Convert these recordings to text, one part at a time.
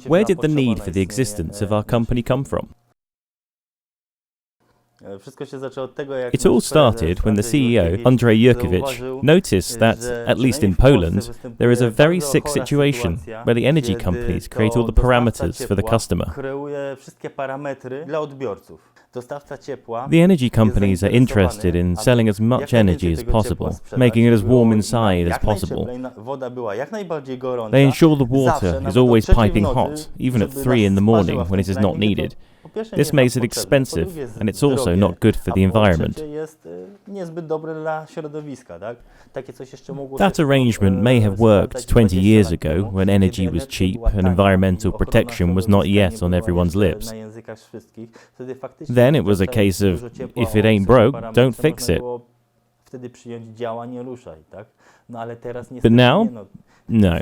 Where did the need for the existence of our company come from? It all started when the CEO, Andrzej Jurkiewicz, noticed that, at least in Poland, there is a very sick situation where the energy companies create all the parameters for the customer. The energy companies are interested in selling as much energy as possible, making it as warm inside as possible. They ensure the water is always piping hot, even at 3 in the morning when it is not needed. This makes it expensive, and it's also not good for the environment. That arrangement may have worked 20 years ago, when energy was cheap and environmental protection was not yet on everyone's lips. Then it was a case of, if it ain't broke, don't fix it. But now, no.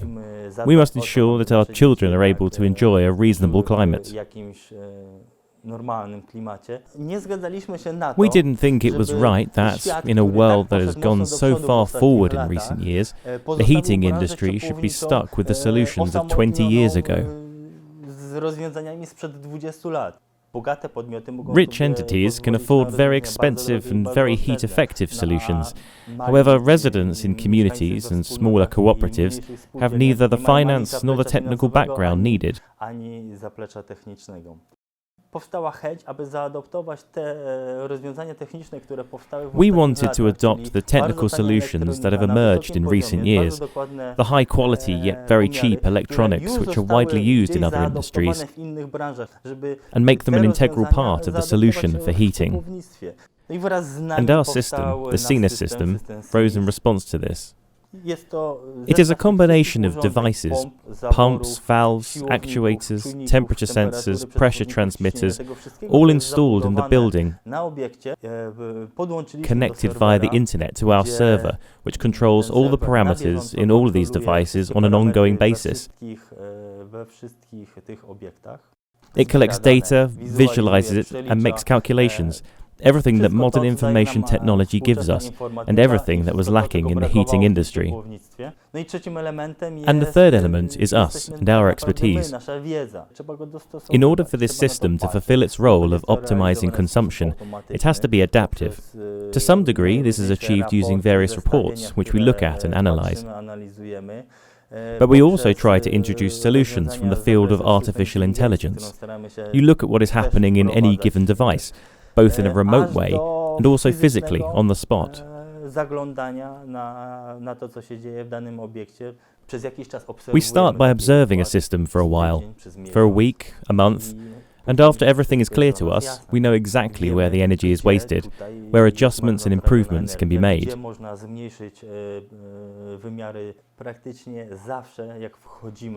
We must ensure that our children are able to enjoy a reasonable climate. We didn't think it was right that, in a world that has gone so far forward in recent years, the heating industry should be stuck with the solutions of 20 years ago. Rich entities can afford very expensive and very heat-effective solutions. However, residents in communities and smaller cooperatives have neither the finance nor the technical background needed. We wanted to adopt the technical solutions that have emerged in recent years, the high-quality yet very cheap electronics which are widely used in other industries, and make them an integral part of the solution for heating. And our system, the SyNiS system, rose in response to this. It is a combination of devices, pumps, valves, actuators, temperature sensors, pressure transmitters, all installed in the building, connected via the internet to our server, which controls all the parameters in all of these devices on an ongoing basis. It collects data, visualizes it, and makes calculations. Everything that modern information technology gives us, and everything that was lacking in the heating industry. And the third element is us and our expertise. In order for this system to fulfill its role of optimizing consumption, it has to be adaptive. To some degree, this is achieved using various reports, which we look at and analyze. But we also try to introduce solutions from the field of artificial intelligence. You look at what is happening in any given device, both in a remote way and also physically on the spot. We start by observing a system for a while, for a week, a month, and after everything is clear to us, we know exactly where the energy is wasted, where adjustments and improvements can be made.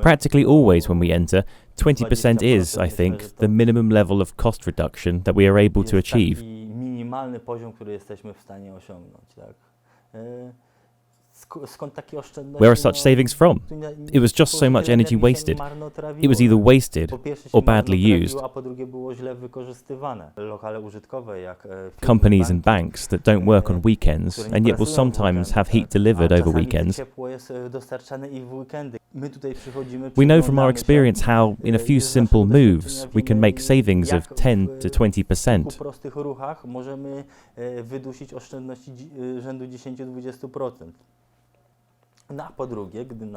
Practically always when we enter, 20% is, I think, the minimum level of cost reduction that we are able to achieve. Where are such savings from? It was just so much energy wasted. It was either wasted or badly used. Companies and banks that don't work on weekends and yet will sometimes have heat delivered over weekends. We know from our experience how, in a few simple moves, we can make savings of 10 to 20%.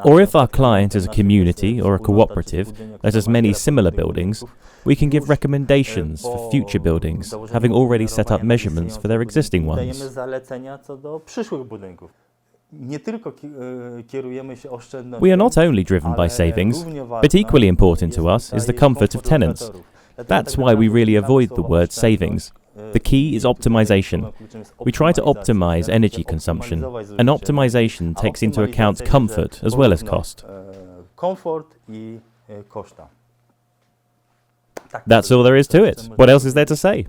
Or if our client is a community or a cooperative that has many similar buildings, we can give recommendations for future buildings, having already set up measurements for their existing ones. We are not only driven by savings, but equally important to us is the comfort of tenants. That's why we really avoid the word savings. The key is optimization. We try to optimize energy consumption, and optimization takes into account comfort as well as cost. That's all there is to it. What else is there to say?